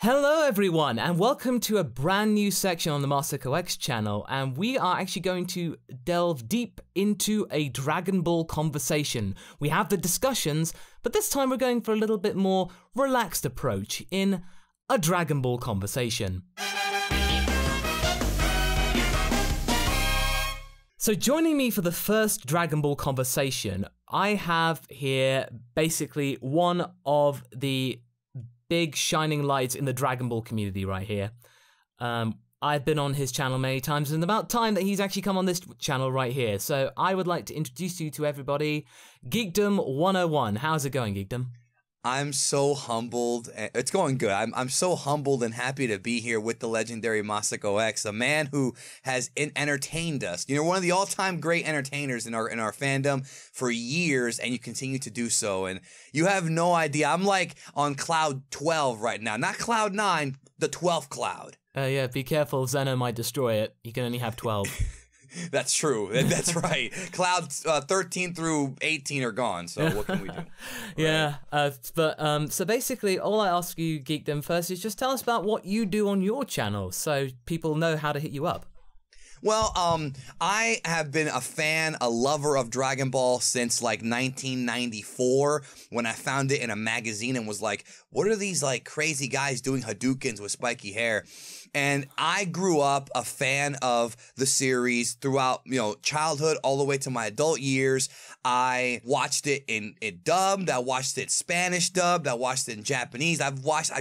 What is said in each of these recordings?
Hello everyone, and welcome to a brand new section on the MasakoX channel, and we are actually going to delve deep into a Dragon Ball conversation. We have the discussions, but this time we're going for a little bit more relaxed approach in a Dragon Ball conversation. So joining me for the first Dragon Ball conversation, I have here basically one of the big shining lights in the Dragon Ball community right here. I've been on his channel many times, and about time that he's actually come on this channel right here. So I would like to introduce you to everybody, Geekdom101. How's it going, Geekdom? I'm so humbled. It's going good. I'm so humbled and happy to be here with the legendary MasakoX, a man who has entertained us. You know, one of the all-time great entertainers in our fandom for years, and you continue to do so. And you have no idea. I'm like on cloud 12 right now, not cloud 9, the 12th cloud. Yeah, be careful. Zeno might destroy it. You can only have 12. That's true. That's right. Clouds 13 through 18 are gone, so what can we do? Right? Yeah, so basically all I ask you, Geekdom, first is just tell us about what you do on your channel so people know how to hit you up. Well, I have been a fan, a lover of Dragon Ball since like 1994 when I found it in a magazine and was like, what are these like crazy guys doing Hadoukens with spiky hair? And I grew up a fan of the series throughout, you know, childhood all the way to my adult years. I watched it in dubbed. I watched it Spanish dubbed. I watched it in Japanese. I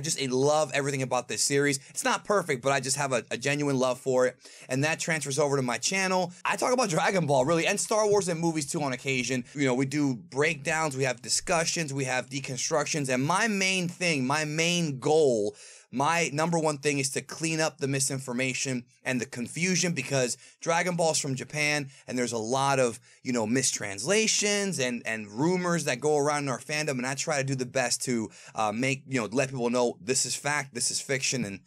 just love everything about this series. It's not perfect, but I just have a genuine love for it. And that transfers over to my channel. I talk about Dragon Ball, really, and Star Wars and movies too on occasion. You know, we do breakdowns, we have discussions, we have deconstructions. And my main thing, my main goal, my number one thing is to clean up the misinformation and the confusion, because Dragon Ball's from Japan and there's a lot of, you know, mistranslations and rumors that go around in our fandom. And I try to do the best to let people know this is fact, this is fiction, and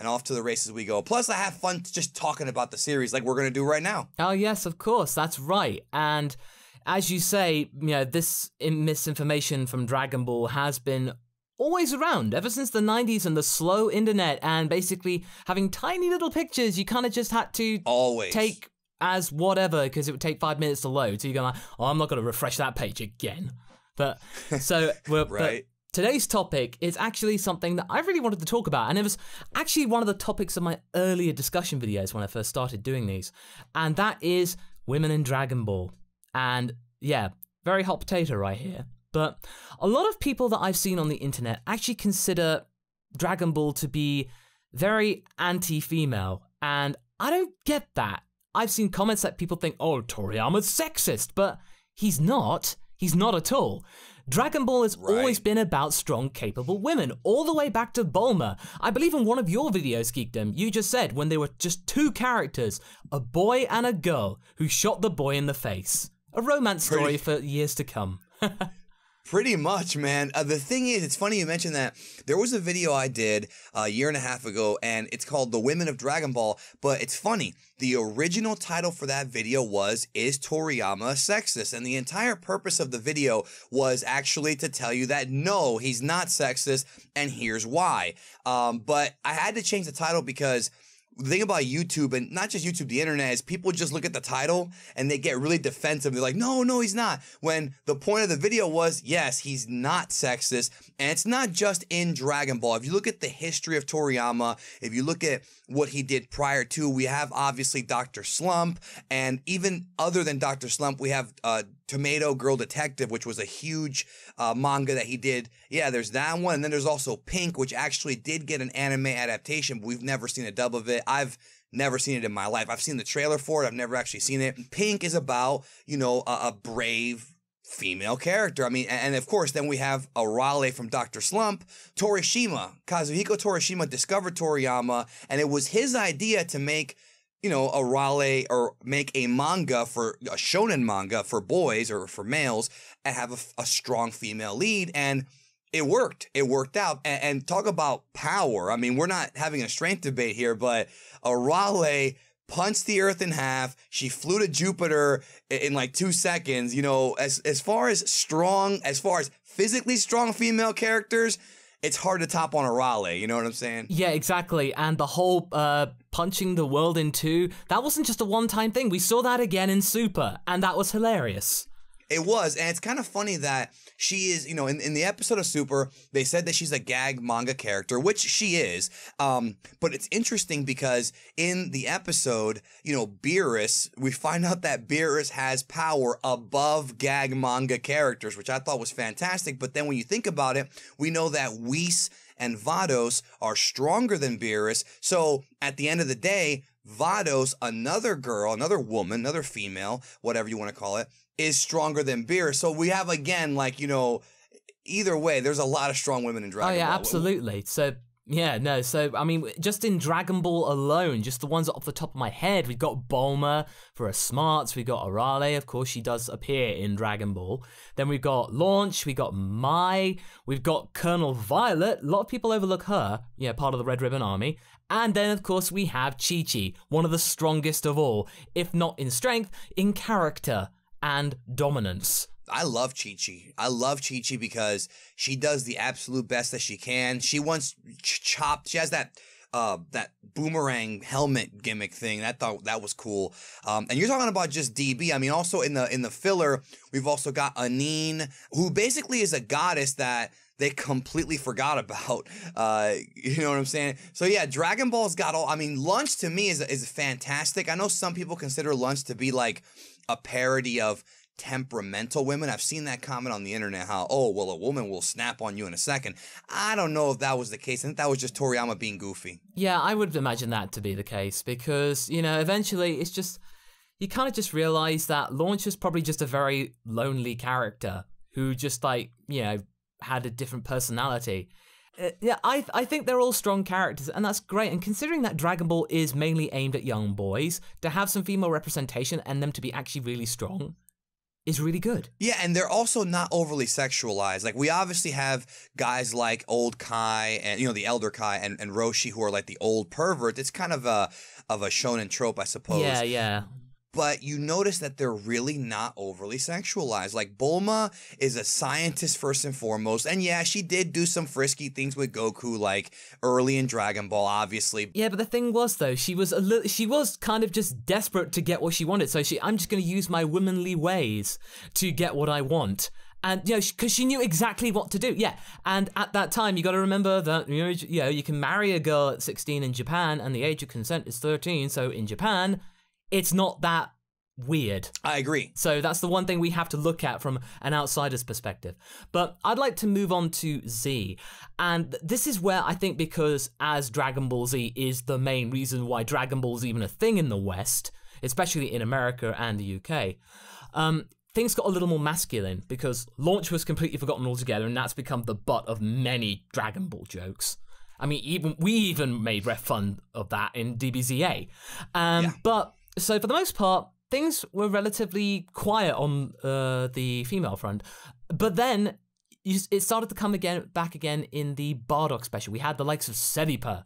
off to the races we go. Plus, I have fun just talking about the series like we're going to do right now. Oh, yes, of course. That's right. And as you say, you know, this misinformation from Dragon Ball has been always around ever since the 90s and the slow internet, and basically having tiny little pictures you kind of just had to take as whatever because it would take 5 minutes to load. So you're going like, oh, I'm not going to refresh that page again. But so right. But today's topic is actually something that I really wanted to talk about, and it was actually one of the topics of my earlier discussion videos when I first started doing these, and that is women in Dragon Ball. And yeah, very hot potato right here. But a lot of people that I've seen on the internet actually consider Dragon Ball to be very anti-female, and I don't get that. I've seen comments that people think, oh, Toriyama's sexist, but he's not. He's not at all. Dragon Ball has always been about strong, capable women, all the way back to Bulma. I believe in one of your videos, Geekdom, you just said when there were just two characters, a boy and a girl, who shot the boy in the face. A romance story for years to come. Pretty much, man. The thing is, it's funny you mentioned that. There was a video I did a year and a half ago, and it's called The Women of Dragon Ball. But it's funny. The original title for that video was, Is Toriyama a Sexist? And the entire purpose of the video was actually to tell you that, no, he's not sexist, and here's why. But I had to change the title because the thing about YouTube, and not just YouTube, the internet, is people just look at the title and they get really defensive. They're like, no, he's not. When the point of the video was, yes, he's not sexist. And it's not just in Dragon Ball. If you look at the history of Toriyama, if you look at what he did prior to, we have obviously Dr. Slump. And even other than Dr. Slump, we have Tomato Girl Detective, which was a huge manga that he did. Yeah, there's that one. And then there's also Pink, which actually did get an anime adaptation, but we've never seen a dub of it. I've never seen it in my life. I've seen the trailer for it. I've never actually seen it. Pink is about, you know, a brave female character. I mean, and of course, then we have Arale from Dr. Slump. Kazuhiko Torishima discovered Toriyama, and it was his idea to make, you know, Arale, or make a manga for a shonen manga for boys or for males and have a strong female lead. And it worked. It worked out. And talk about power. I mean, we're not having a strength debate here, but Arale punched the earth in half. She flew to Jupiter in like 2 seconds. You know, as far as physically strong female characters, it's hard to top on a Raleigh, you know what I'm saying? Yeah, exactly. And the whole punching the world in two, that wasn't just a one-time thing. We saw that again in Super, and that was hilarious. It was, and it's kind of funny that she is, you know, in the episode of Super, they said that she's a gag manga character, which she is, but it's interesting because in the episode, you know, Beerus, we find out that Beerus has power above gag manga characters, which I thought was fantastic, but then when you think about it, we know that Whis and Vados are stronger than Beerus, so at the end of the day, Vados, another girl, another woman, another female, whatever you want to call it, is stronger than Beerus. So we have, again, like, you know, either way, there's a lot of strong women in Dragon Ball. Oh, yeah, absolutely. So, yeah, no, so, I mean, just in Dragon Ball alone, just the ones off the top of my head, we've got Bulma for her smarts, we've got Arale, of course, she does appear in Dragon Ball. Then we've got Launch, we've got Mai, we've got Colonel Violet, a lot of people overlook her, yeah, part of the Red Ribbon Army. And then, of course, we have Chi-Chi, one of the strongest of all, if not in strength, in character and dominance. I love Chi-Chi. I love Chi-Chi because she does the absolute best that she can. She once chopped, she has that boomerang helmet gimmick thing. I thought that was cool. And you're talking about just DB. I mean, also in the filler, we've also got Anine, who basically is a goddess that they completely forgot about. You know what I'm saying? So yeah, Dragon Ball's got all, I mean, Lunch to me is fantastic. I know some people consider Lunch to be like a parody of temperamental women. I've seen that comment on the internet, how, oh, well, a woman will snap on you in a second. I don't know if that was the case. I think that was just Toriyama being goofy. Yeah, I would imagine that to be the case because, you know, eventually it's just, you kind of just realize that Launch is probably just a very lonely character who just, like, you know, had a different personality. Yeah, I think they're all strong characters, and that's great. And considering that Dragon Ball is mainly aimed at young boys, to have some female representation and them to be actually really strong is really good. Yeah, and they're also not overly sexualized. Like, we obviously have guys like old Kai and, you know, the elder Kai and Roshi who are like the old pervert. It's kind of a shonen trope, I suppose. Yeah, yeah. But you notice that they're really not overly sexualized. Like, Bulma is a scientist first and foremost. And yeah, she did do some frisky things with Goku, like early in Dragon Ball, obviously. Yeah, but the thing was, though, she was kind of just desperate to get what she wanted. So I'm just going to use my womanly ways to get what I want. And, you know, because she knew exactly what to do. Yeah, and at that time, you got to remember that, you know, you can marry a girl at 16 in Japan, and the age of consent is 13. So in Japan, it's not that weird. I agree. So that's the one thing we have to look at from an outsider's perspective. But I'd like to move on to Z. And this is where I think, because as Dragon Ball Z is the main reason why Dragon Ball is even a thing in the West, especially in America and the UK, things got a little more masculine because Launch was completely forgotten altogether, and that's become the butt of many Dragon Ball jokes. I mean, we even made ref fun of that in DBZA. Yeah. But so for the most part, things were relatively quiet on the female front. But then it started to come back again in the Bardock special. We had the likes of Seripa,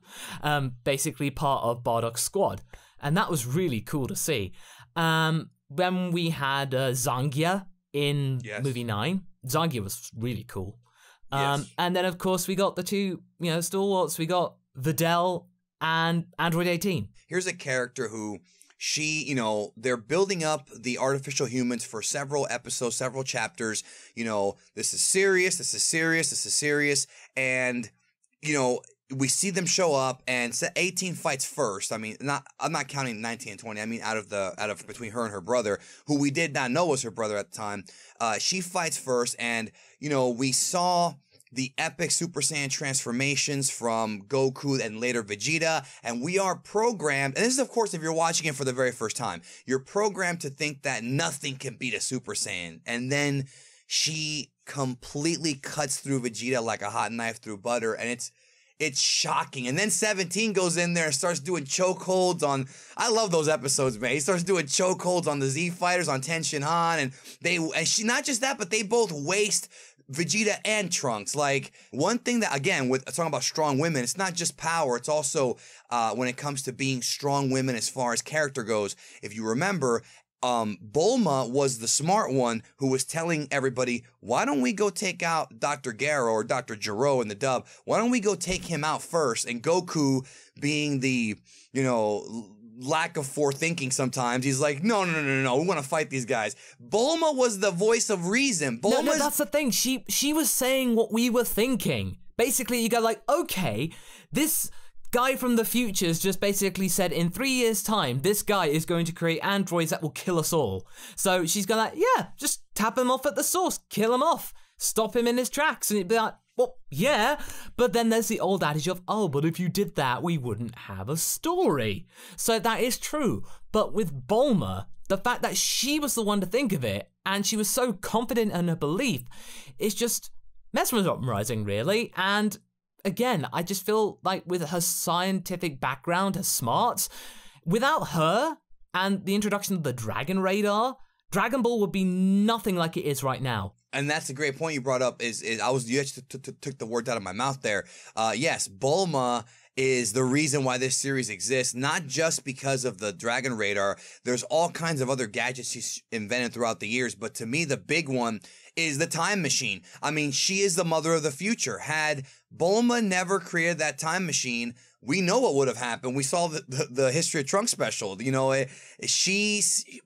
basically part of Bardock's squad. And that was really cool to see. When we had Zangia in movie 9, Zangia was really cool. And then, of course, we got the two, you know, stalwarts. We got Videl and Android 18. Here's a character who, she, you know, they're building up the artificial humans for several episodes, several chapters. You know, this is serious, this is serious, this is serious. And, you know, we see them show up, and 18 fights first. I mean, I'm not counting 19 and 20. I mean, out of between her and her brother, who we did not know was her brother at the time. She fights first, and, you know, we saw the epic Super Saiyan transformations from Goku and later Vegeta, and we are programmed, and this is, of course, if you're watching it for the very first time, you're programmed to think that nothing can beat a Super Saiyan, and then she completely cuts through Vegeta like a hot knife through butter, and it's shocking. And then 17 goes in there and starts doing chokeholds on, I love those episodes, man. He starts doing chokeholds on the Z fighters, on Ten Shin Han, and she, not just that, but they both waste Vegeta and Trunks. Like, one thing that, again, with talking about strong women, it's not just power, it's also when it comes to being strong women as far as character goes. If you remember, Bulma was the smart one who was telling everybody, why don't we go take out Dr. Garo or Dr. Gero in the dub? Why don't we go take him out first? And Goku, being the, you know, lack of forethinking sometimes, he's like, no, we want to fight these guys. Bulma was the voice of reason. No, that's the thing. She was saying what we were thinking. Basically, you go like, okay, this guy from the futures just basically said in 3 years' time, this guy is going to create androids that will kill us all. So she's going like, yeah, just tap him off at the source, kill him off, stop him in his tracks. And it'd be like, well, yeah. But then there's the old adage of, oh, but if you did that, we wouldn't have a story. So that is true. But with Bulma, the fact that she was the one to think of it, and she was so confident in her belief, is just mesmerizing, really. And again, I just feel like with her scientific background, her smarts, without her and the introduction of the Dragon Radar, Dragon Ball would be nothing like it is right now. And that's a great point you brought up. You actually took the words out of my mouth there. Yes, Bulma is the reason why this series exists, not just because of the Dragon Radar. There's all kinds of other gadgets she's invented throughout the years, but to me, the big one is the time machine. I mean, she is the mother of the future. Had Bulma never created that time machine, we know what would have happened. We saw the History of Trunks special. You know,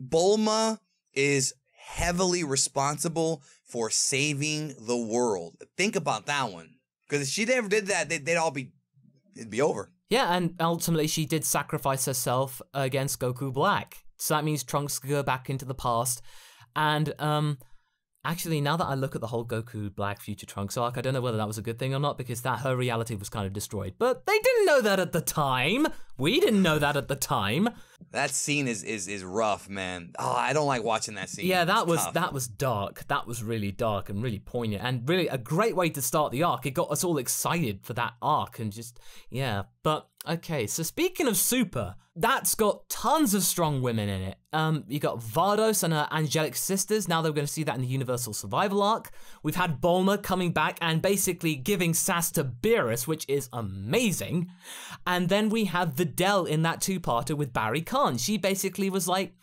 Bulma is heavily responsible for saving the world. Think about that one. Because if she never did that, it'd be over. Yeah, and ultimately she did sacrifice herself against Goku Black. So that means Trunks could go back into the past. And actually, now that I look at the whole Goku Black Future Trunks arc, I don't know whether that was a good thing or not, because her reality was kind of destroyed. But they didn't know that at the time. We didn't know that at the time. That scene is rough, man. Oh, I don't like watching that scene. Yeah, that was dark. That was really dark and really poignant, and really a great way to start the arc. It got us all excited for that arc, and just, yeah. But okay, so speaking of Super, that's got tons of strong women in it. You got Vardos and her angelic sisters. Now they're going to see that in the Universal Survival arc. We've had Bulma coming back and basically giving sass to Beerus, which is amazing. And then we have Videl in that two-parter with Barry Khan. She basically was like,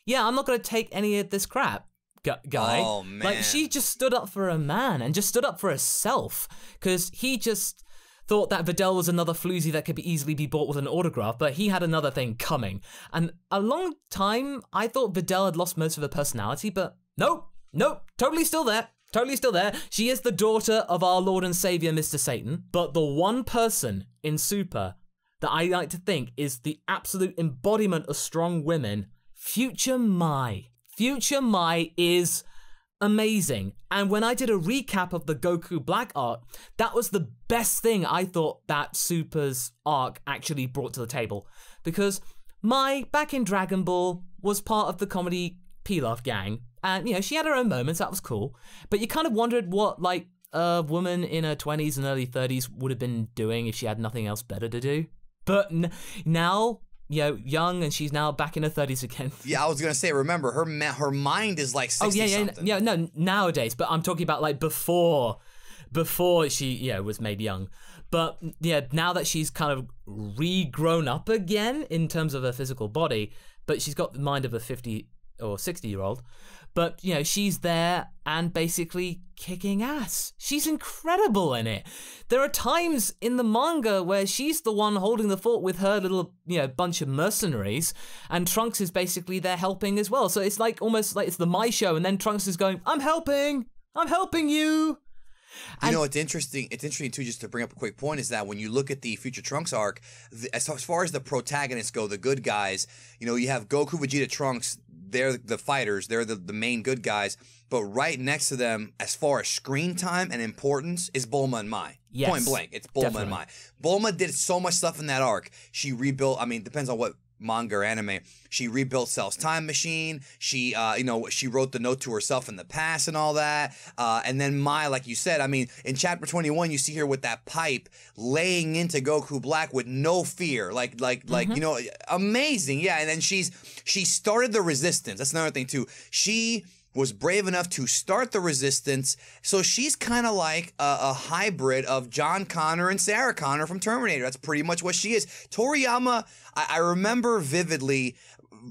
yeah, I'm not going to take any of this crap, guy. Oh, man. Like, she just stood up for a man and just stood up for herself, because he just thought that Videl was another floozy that could easily be bought with an autograph, but he had another thing coming. And a long time, I thought Videl had lost most of her personality, but nope, totally still there. Totally still there. She is the daughter of our Lord and Savior, Mr. Satan. But the one person in Super that I like to think is the absolute embodiment of strong women, Future Mai. Future Mai is amazing. And when I did a recap of the Goku Black arc, that was the best thing I thought that Super's arc actually brought to the table. Because Mai, back in Dragon Ball, was part of the comedy Pilaf gang. And, you know, she had her own moments, that was cool. But you kind of wondered what, like, a woman in her 20s and early 30s would have been doing if she had nothing else better to do. But now, you know, young, and she's now back in her 30s again. Yeah, I was going to say, remember, her mind is like 60-something. Yeah, no, nowadays. But I'm talking about, like, before she, you know, was made young. But, yeah, now that she's kind of regrown up again in terms of her physical body, but she's got the mind of a 50 or 60-year-old. But, you know, she's there and basically kicking ass. She's incredible in it. There are times in the manga where she's the one holding the fort with her little, you know, bunch of mercenaries, and Trunks is basically there helping as well. So it's like almost like it's the My Show, and then Trunks is going, I'm helping you. You know, it's interesting too, just to bring up a quick point, is that when you look at the Future Trunks arc, as far as the protagonists go, the good guys, you know, you have Goku, Vegeta, Trunks. They're the fighters. They're the main good guys. But right next to them, as far as screen time and importance, is Bulma and Mai. Yes, point blank, it's Bulma definitely. And Mai. Bulma did so much stuff in that arc. She rebuilt, I mean, depends on what manga or anime. She rebuilt Cell's time machine. She, you know, she wrote the note to herself in the past and all that. And then Mai, like you said, I mean, in chapter 21, you see her with that pipe laying into Goku Black with no fear, like, you know, amazing. Yeah. And then she started the resistance. That's another thing too. She was brave enough to start the resistance. So she's kind of like a hybrid of John Connor and Sarah Connor from Terminator. That's pretty much what she is. Toriyama, I remember vividly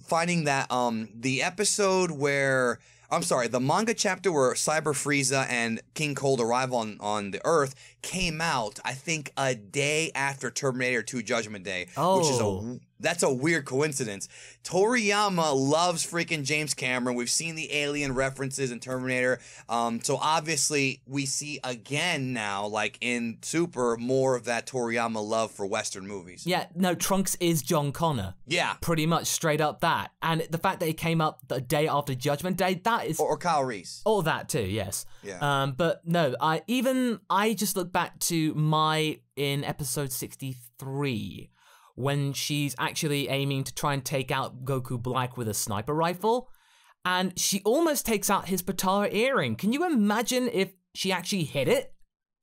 finding that the episode where the manga chapter where Cyber Frieza and King Cold arrive on the Earth came out, I think, a day after Terminator 2 Judgment Day, which is that's a weird coincidence. Toriyama loves freaking James Cameron. We've seen the alien references in Terminator. So obviously we see again now, like in Super, more of that Toriyama love for Western movies. Yeah, no, Trunks is John Connor. Yeah. Pretty much straight up that. And the fact that it came up the day after Judgment Day, that is... Or Kyle Reese. All that too, yes. Yeah. But no, I just look back to in episode 63, when she's actually aiming to try and take out Goku Black with a sniper rifle, and she almost takes out his Potara earring. Can you imagine if she actually hit it,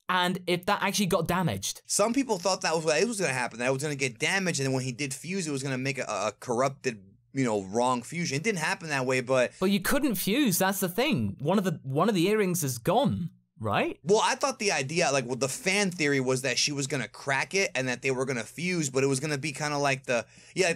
and if that actually got damaged? Some people thought that was what was going to happen, that it was going to get damaged, and then when he did fuse, it was going to make a corrupted, wrong fusion. It didn't happen that way, but you couldn't fuse. That's the thing. One of the earrings is gone. Right? Well, I thought the idea, the fan theory was that she was going to crack it and that they were going to fuse, but it was going to be kind of like the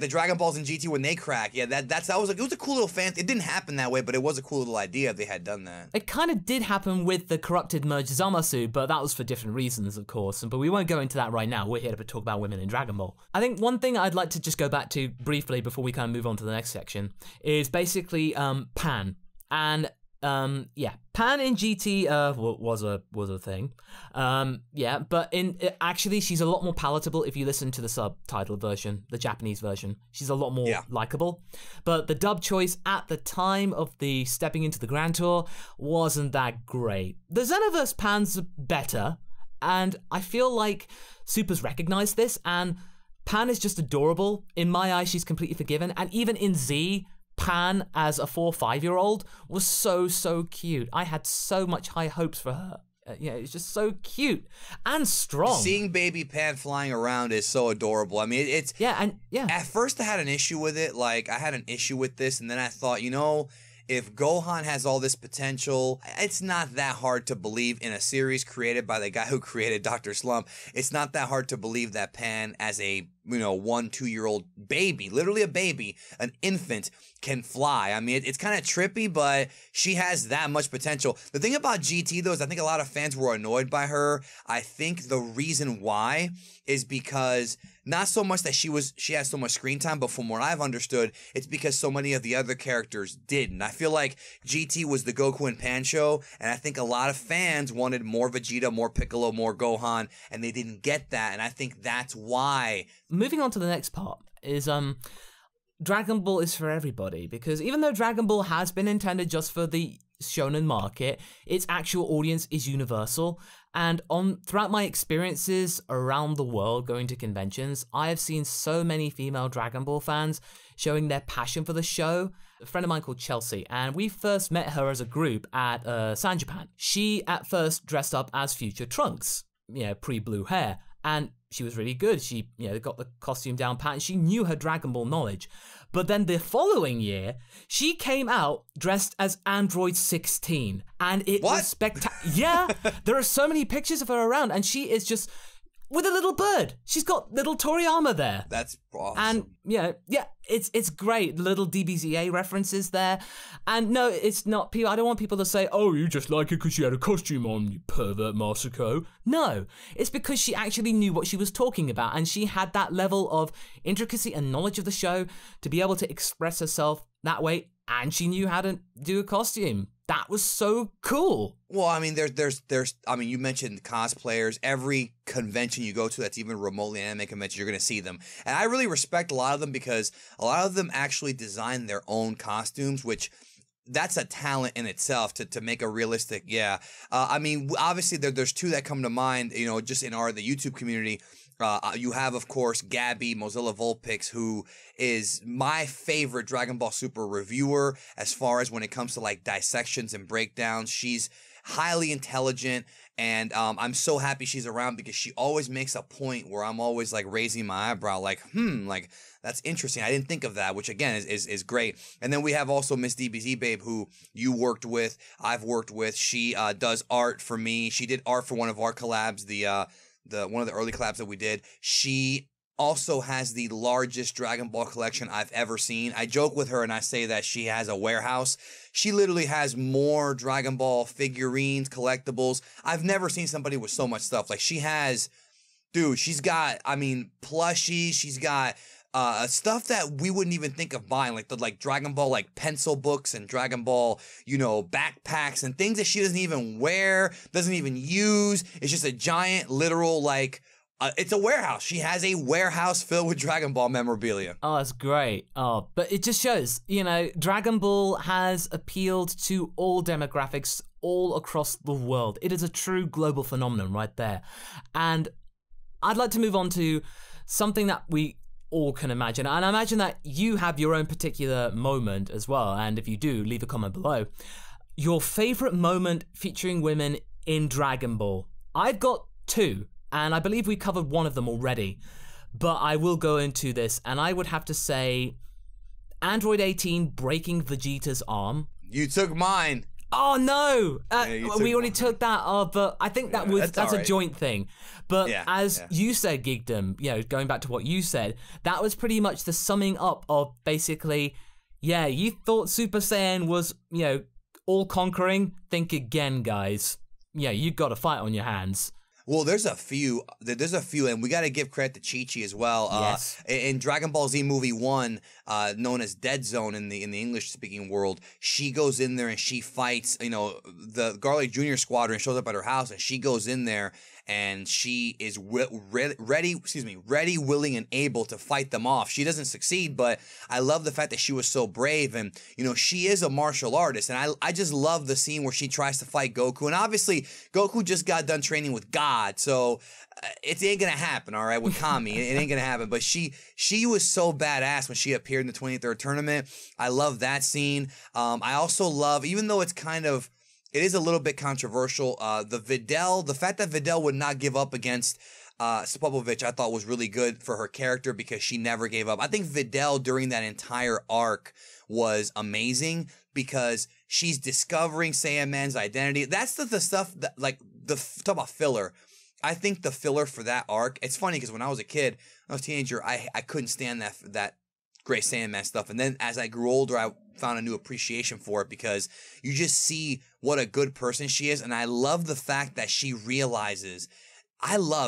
Dragon Balls in GT when they crack. Yeah, it was a cool little fan. It didn't happen that way, but it was a cool little idea if they had done that. It kind of did happen with the corrupted merged Zamasu, but that was for different reasons, of course. But we won't go into that right now. We're here to talk about women in Dragon Ball. I think one thing I'd like to just go back to briefly before we kind of move on to the next section is basically Pan. And Pan in GT was a thing. But actually she's a lot more palatable if you listen to the subtitled version, the Japanese version. She's a lot more likable. But the dub choice at the time of the stepping into the Grand Tour wasn't that great. The Xenoverse Pan's better, and I feel like Super's recognized this, and Pan is just adorable. In my eyes, she's completely forgiven, and even in Z, Pan as a 4- or 5-year-old was so cute. I had so much high hopes for her. It's just so cute and strong. Seeing baby Pan flying around is so adorable. I mean, it's... At first I had an issue with it. I had an issue with this, and then I thought, if Gohan has all this potential, it's not that hard to believe in a series created by the guy who created Dr. Slump. It's not that hard to believe that Pan, as a 1-2-year-old baby, literally a baby, an infant, can fly. I mean, it's kind of trippy, but she has that much potential. The thing about GT, though, is I think a lot of fans were annoyed by her. I think the reason why is because not so much that she has so much screen time, but from what I've understood, it's because so many of the other characters didn't. I feel like GT was the Goku and Pan show, and I think a lot of fans wanted more Vegeta, more Piccolo, more Gohan, and they didn't get that, and I think that's why. Moving on to the next part is Dragon Ball is for everybody, because even though Dragon Ball has been intended just for the shonen market, its actual audience is universal. And throughout my experiences around the world going to conventions, I have seen so many female Dragon Ball fans showing their passion for the show. A friend of mine called Chelsea, and we first met her as a group at San Japan. She at first dressed up as future Trunks, pre-blue hair, and she was really good. She, got the costume down pat, and she knew her Dragon Ball knowledge. But then the following year, she came out dressed as Android 16, and it was spectacular. Yeah, there are so many pictures of her around, and she is just with a little bird. She's got little Toriyama there. That's awesome. And it's great. Little DBZA references there. And no, it's not people. I don't want people to say, "Oh, you just like it because she had a costume on, you pervert, Masako." No, it's because she actually knew what she was talking about, and she had that level of intricacy and knowledge of the show to be able to express herself that way. And she knew how to do a costume. That was so cool. Well, I mean, you mentioned cosplayers. Every convention you go to that's even remotely an anime convention, you're going to see them. And I really respect a lot of them because a lot of them actually design their own costumes, which that's a talent in itself to make a realistic, I mean, obviously there's two that come to mind, just in the YouTube community. You have, of course, Gabby, Mozilla Vulpix, who is my favorite Dragon Ball Super reviewer as far as when it comes to dissections and breakdowns. She's highly intelligent, and I'm so happy she's around because she always makes a point where I'm always raising my eyebrow, that's interesting. I didn't think of that, which again is great. And then we have also Miss DBZ Babe, who you worked with, I've worked with. She does art for me. She did art for one of our collabs, one of the early collabs that we did. She also has the largest Dragon Ball collection I've ever seen. I joke with her and I say that she has a warehouse. She literally has more Dragon Ball figurines, collectibles. I've never seen somebody with so much stuff. Like, she has, dude, she's got, I mean, plushies. She's got stuff that we wouldn't even think of buying, like the Dragon Ball pencil books and Dragon Ball, backpacks and things that she doesn't even wear, doesn't even use. It's just a giant literal it's a warehouse. She has a warehouse filled with Dragon Ball memorabilia. Oh, that's great. Oh, but it just shows, Dragon Ball has appealed to all demographics all across the world. It is a true global phenomenon right there. And I'd like to move on to something that we all can imagine. And I imagine that you have your own particular moment as well. And if you do, leave a comment below. Your favorite moment featuring women in Dragon Ball. I've got two. And I believe we covered one of them already, but I will go into this, and I would have to say Android 18 breaking Vegeta's arm. You took mine. Oh no! We already took that, but I think that's a joint thing. But as you said, Geekdom, going back to what you said, that was pretty much the summing up of basically, you thought Super Saiyan was, all conquering. Think again, guys. You've got a fight on your hands. Well, there's a few, and we got to give credit to Chi-Chi as well. Yes. In Dragon Ball Z Movie 1, known as Dead Zone in the English-speaking world, she goes in there and she fights, the Garlic Jr. Squadron shows up at her house, and she goes in there and she is ready, willing, and able to fight them off. She doesn't succeed, but I love the fact that she was so brave, and she is a martial artist, and I just love the scene where she tries to fight Goku, and obviously Goku just got done training with God, so it ain't gonna happen, all right, with Kami. It ain't gonna happen, but she was so badass when she appeared in the 23rd tournament. I love that scene. I also love, even though it's it is a little bit controversial, the fact that Videl would not give up against Spopovich, I thought was really good for her character because she never gave up. I think Videl during that entire arc was amazing because she's discovering Saiyaman's identity. That's the stuff that, talk about filler. I think the filler for that arc, it's funny because when I was a kid, when I was a teenager, I couldn't stand that Gray Sandman stuff. And then as I grew older, I found a new appreciation for it because you just see what a good person she is. And I love the fact that she realizes,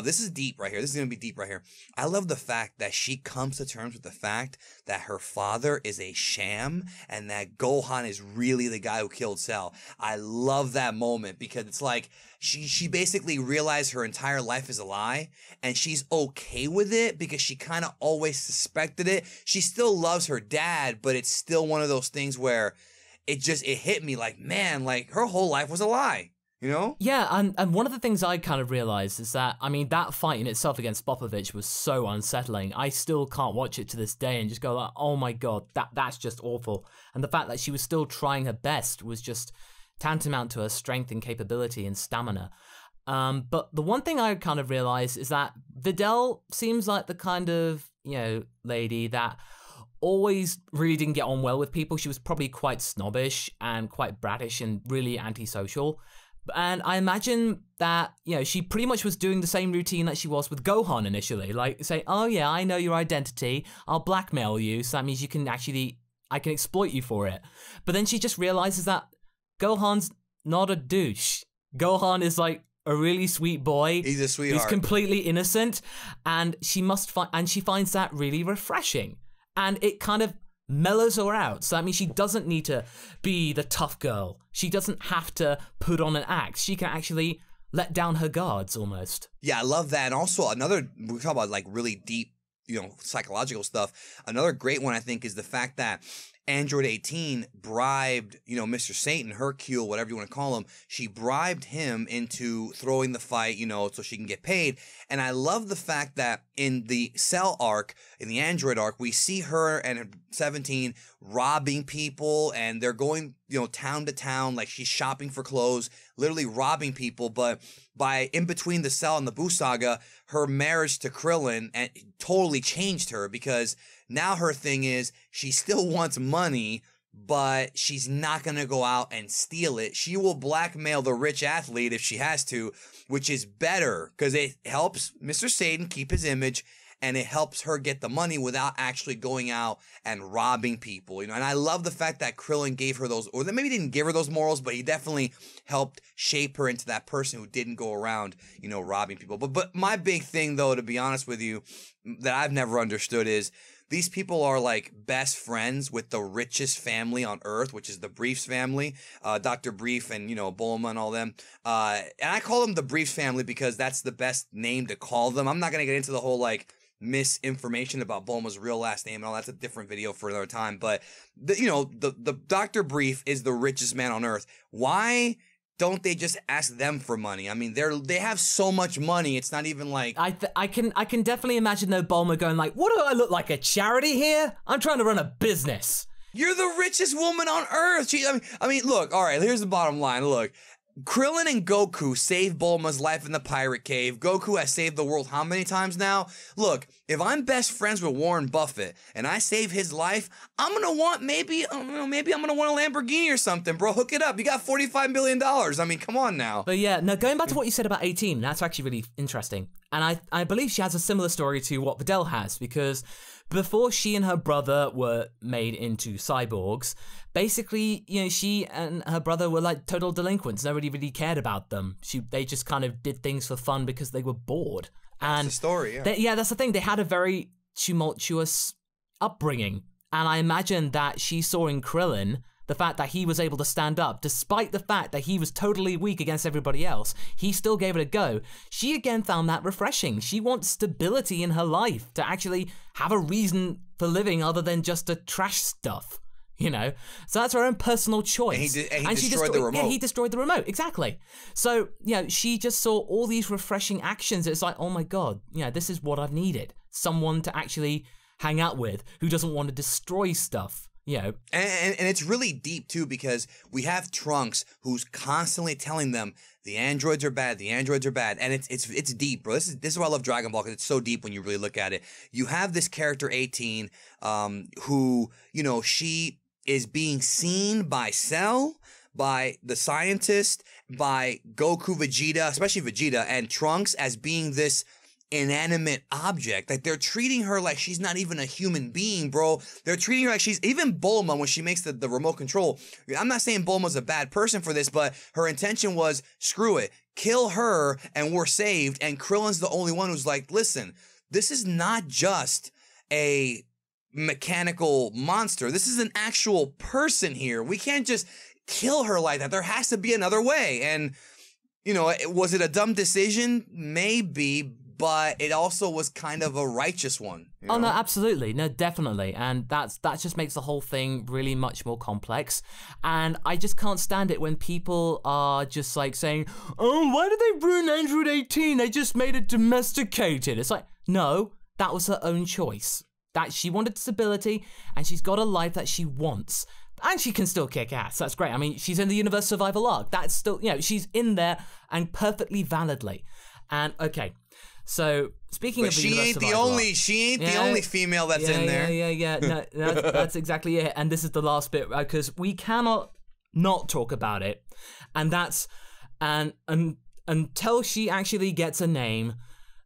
this is deep right here. This is going to be deep right here. I love the fact that she comes to terms with the fact that her father is a sham and that Gohan is really the guy who killed Cell. I love that moment because it's like she basically realized her entire life is a lie and she's okay with it because she kind of always suspected it. She still loves her dad, but it's still one of those things where it hit me like, man, her whole life was a lie. Yeah, and one of the things I kind of realized is that, that fight in itself against Popovich was so unsettling. I still can't watch it to this day and just go like, oh my god, that's just awful. And the fact that she was still trying her best was just tantamount to her strength and capability and stamina. But the one thing I kind of realized is that Videl seems like the kind of, lady that always really didn't get on well with people. She was probably quite snobbish and quite brattish and really antisocial. And I imagine that, she pretty much was doing the same routine that she was with Gohan initially. Like, say, oh yeah, I know your identity, I'll blackmail you, so that means I can exploit you for it. But then she just realizes that Gohan's not a douche. Gohan is like a really sweet boy. He's a sweetheart. He's completely innocent, and she finds that really refreshing. And it kind of mellows her out. So that means she doesn't need to be the tough girl. She doesn't have to put on an act. She can actually let down her guards almost. Yeah, I love that. And also we talk about really deep, psychological stuff. Another great one I think is the fact that Android 18 bribed, Mr. Satan, Hercule, whatever you want to call him. She bribed him into throwing the fight, so she can get paid. And I love the fact that in the Cell arc, in the Android arc, we see her and 17 robbing people, and they're going, town to town, like she's shopping for clothes, literally robbing people. But in between the Cell and the Buu saga, her marriage to Krillin totally changed her because now her thing is she still wants money, but she's not going to go out and steal it. She will blackmail the rich athlete if she has to, which is better because it helps Mr. Satan keep his image and it helps her get the money without actually going out and robbing people, you know. And I love the fact that Krillin gave her those, or that maybe didn't give her those morals, but he definitely helped shape her into that person who didn't go around, you know, robbing people. But my big thing, though, to be honest with you, that I've never understood is these people are like best friends with the richest family on Earth, which is the Briefs family, Dr. Brief and, you know, Bulma and all them. And I call them the Briefs family because that's the best name to call them. I'm not going to get into the whole like misinformation about Bulma's real last name and all. That's a different video for another time. But, the Dr. Brief is the richest man on Earth. Why don't they just ask them for money? I mean, they have so much money. It's not even like I can definitely imagine though Bulma going like, "What do I look like, a charity here? I'm trying to run a business." You're the richest woman on Earth. I mean, look. All right, here's the bottom line. Look, Krillin and Goku saved Bulma's life in the pirate cave. Goku has saved the world how many times now? Look, if I'm best friends with Warren Buffett and I save his life, I'm gonna want maybe I'm gonna want a Lamborghini or something, bro. Hook it up. You got $45 million. I mean, come on now. But yeah, no, going back to what you said about 18, that's actually really interesting. And I believe she has a similar story to what Videl has, because before she and her brother were made into cyborgs, basically, you know, she and her brother were like total delinquents. Nobody really cared about them. They just kind of did things for fun because they were bored. And that's the story, yeah. That's the thing. They had a very tumultuous upbringing. And I imagine that she saw in Krillin the fact that he was able to stand up, despite the fact that he was totally weak against everybody else. He still gave it a go. She again found that refreshing. She wants stability in her life, to actually have a reason for living other than just to trash stuff, you know? So that's her own personal choice. And he destroyed the remote. Yeah, he destroyed the remote, exactly. So, you know, she just saw all these refreshing actions. It's like, oh my God, yeah, this is what I've needed. Someone to actually hang out with who doesn't want to destroy stuff. You know. And it's really deep too, because we have Trunks who's constantly telling them the androids are bad, and it's deep, bro. This is why I love Dragon Ball, because it's so deep when you really look at it. You have this character 18, who, you know, she is being seen by Cell, by the scientist, by Goku, Vegeta, especially Vegeta, and Trunks as being this inanimate object. Like, they're treating her like she's not even a human being, bro. They're treating her like she's, even Bulma, when she makes the remote control, I'm not saying Bulma's a bad person for this, but her intention was, screw it, kill her and we're saved. And Krillin's the only one who's like, listen, this is not just a mechanical monster. This is an actual person here. We can't just kill her like that. There has to be another way. And, you know, was it a dumb decision? Maybe, but it also was kind of a righteous one. You know? Oh, no, absolutely. No, definitely. And that just makes the whole thing really much more complex. And I just can't stand it when people are just like saying, oh, why did they ruin Android 18? They just made it domesticated. It's like, no, that was her own choice. That she wanted stability, and she's got a life that she wants. And she can still kick ass. That's great. I mean, she's in the universe survival arc. That's still, you know, she's in there and perfectly validly. And okay. So speaking of the universe survival arc, she ain't the only female that's in there. Yeah. No, that's exactly it. And this is the last bit, because we cannot not talk about it. And that's until she actually gets a name,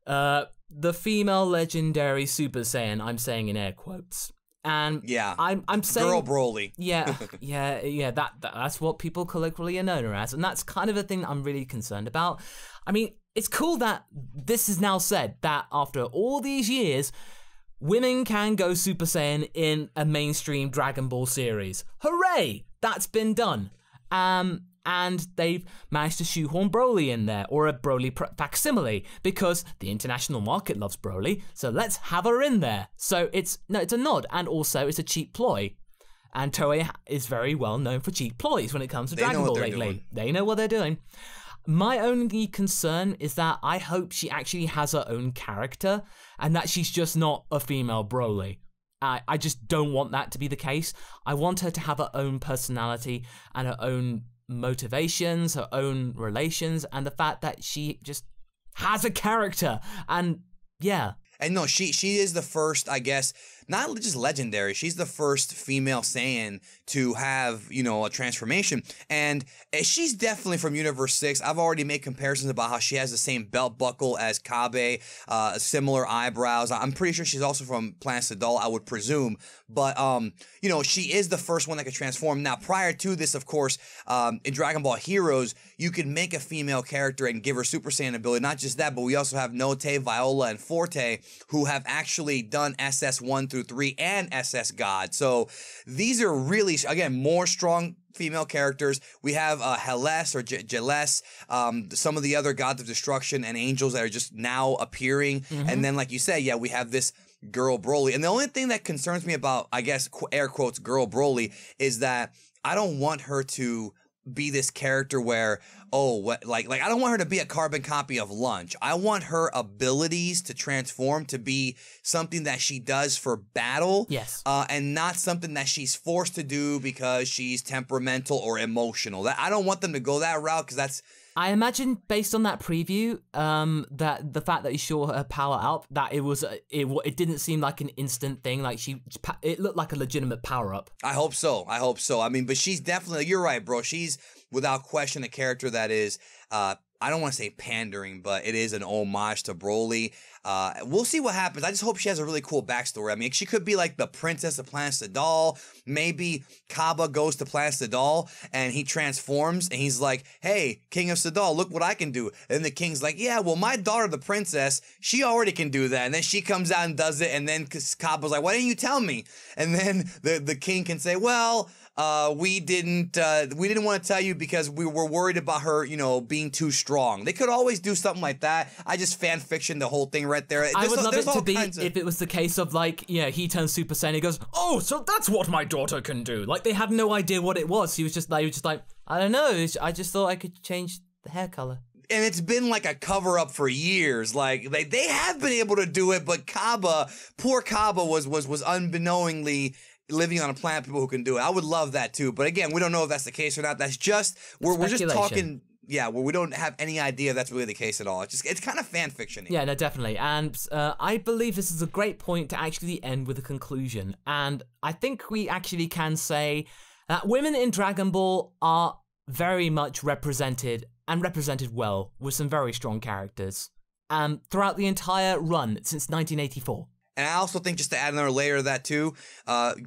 the female legendary Super Saiyan, I'm saying in air quotes. And yeah, I'm saying Girl Broly. Yeah. That's what people colloquially are known her as, and that's kind of a thing that I'm really concerned about. I mean, it's cool that this is now said that after all these years, women can go Super Saiyan in a mainstream Dragon Ball series. Hooray! That's been done. And they've managed to shoehorn Broly in there, or a Broly facsimile, because the international market loves Broly, so let's have her in there. So it's a nod, and also it's a cheap ploy. And Toei is very well known for cheap ploys when it comes to Dragon Ball lately. They know what they're doing. My only concern is that I hope she actually has her own character, and that she's just not a female Broly. I just don't want that to be the case. I want her to have her own personality and her own motivations, her own relations, and the fact that she just has a character. And yeah. And no, she is the first, I guess, not just legendary, she's the first female Saiyan to have, you know, a transformation. And she's definitely from Universe 6. I've already made comparisons about how she has the same belt buckle as Kabe, similar eyebrows. I'm pretty sure she's also from Planet Sedal, I would presume. But, you know, she is the first one that could transform. Now, prior to this, of course, in Dragon Ball Heroes, you could make a female character and give her Super Saiyan ability. Not just that, but we also have Note, Viola, and Forte, who have actually done SS 1 through 3 and SS God. So these are really, again, more strong female characters. We have Heles or Jeles, some of the other gods of destruction and angels that are just now appearing. And then, like you say, yeah, we have this girl Broly. And the only thing that concerns me about, I guess, air quotes, girl Broly, is that I don't want her to be this character where, oh, what, like I don't want her to be a carbon copy of Lunch. I want her abilities to transform to be something that she does for battle. Yes. And not something that she's forced to do because she's temperamental or emotional. I don't want them to go that route, because that's... I imagine, based on that preview, that the fact that you saw her power up, that it didn't seem like an instant thing. Like it looked like a legitimate power up. I hope so. I hope so. I mean, but she's definitely, you're right, bro. She's without question a character that is, I don't want to say pandering, but it is an homage to Broly. We'll see what happens. I just hope she has a really cool backstory. I mean, she could be like the princess of Planet Sedal. Maybe Kaba goes to Planet Sedal and he transforms and he's like, hey, King of Sedal, look what I can do. And the king's like, yeah, well, my daughter, the princess, she already can do that. And then she comes out and does it. And then Kaba's like, why didn't you tell me? And then the king can say, well, we didn't want to tell you because we were worried about her, you know, being too strong. They could always do something like that. I just fan fiction the whole thing right there. I would love it to be if it was the case of, like, you know, he turns Super Saiyan, he goes, oh, so that's what my daughter can do. Like, they had no idea what it was. He was just like, I don't know. I just thought I could change the hair color. And it's been like a cover-up for years. Like, they have been able to do it, but poor Kaba was unbeknowingly living on a planet of people who can do it. I would love that too. But again, we don't know if that's the case or not. That's just, we're just talking, yeah, where we don't have any idea if that's really the case at all. It's kind of fan fiction. Yeah, no, definitely. And I believe this is a great point to actually end with a conclusion. And I think we actually can say that women in Dragon Ball are very much represented, and represented well, with some very strong characters throughout the entire run since 1984. And I also think, just to add another layer to that too,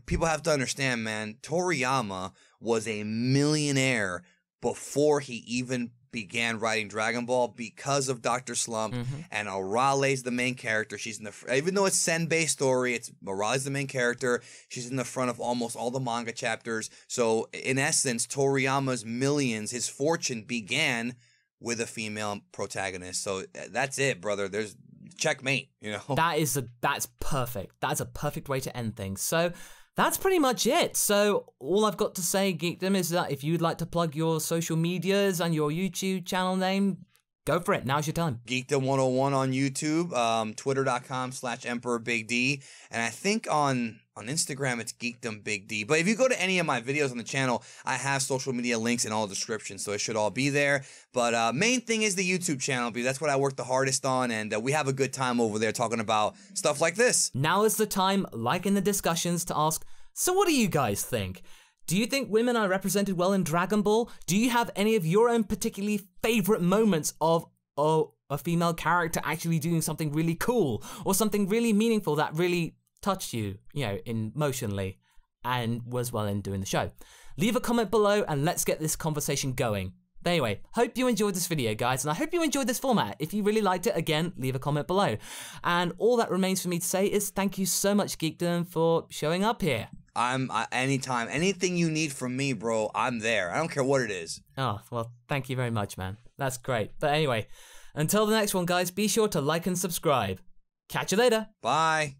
people have to understand, man, Toriyama was a millionaire before he even began writing Dragon Ball because of Dr. Slump, and Aralé's the main character. She's in the, even though it's Senbei story, it's Aralé's the main character. She's in the front of almost all the manga chapters. So in essence, Toriyama's millions, his fortune began with a female protagonist. So that's it, brother. There's checkmate, you know. That's perfect. That's a perfect way to end things. So that's pretty much it. So all I've got to say, Geekdom, is that if you'd like to plug your social medias and your YouTube channel name, go for it. Now's your time. Geekdom101 on YouTube, twitter.com/EmperorBigD, and I think on Instagram it's GeekdomBigD. But if you go to any of my videos on the channel, I have social media links in all the descriptions, so it should all be there. But main thing is the YouTube channel, because that's what I work the hardest on, and we have a good time over there talking about stuff like this. Now is the time, like in the discussions, to ask, so what do you guys think? Do you think women are represented well in Dragon Ball? Do you have any of your own particularly favorite moments of, oh, a female character actually doing something really cool, or something really meaningful that really touched you, you know, emotionally, and was well in doing the show? Leave a comment below and let's get this conversation going. But anyway, hope you enjoyed this video, guys, and I hope you enjoyed this format. If you really liked it, again, leave a comment below. And all that remains for me to say is thank you so much, Geekdom, for showing up here. Anytime, anything you need from me, bro, I'm there. I don't care what it is. Oh, well, thank you very much, man. That's great. But anyway, until the next one, guys, be sure to like and subscribe. Catch you later. Bye.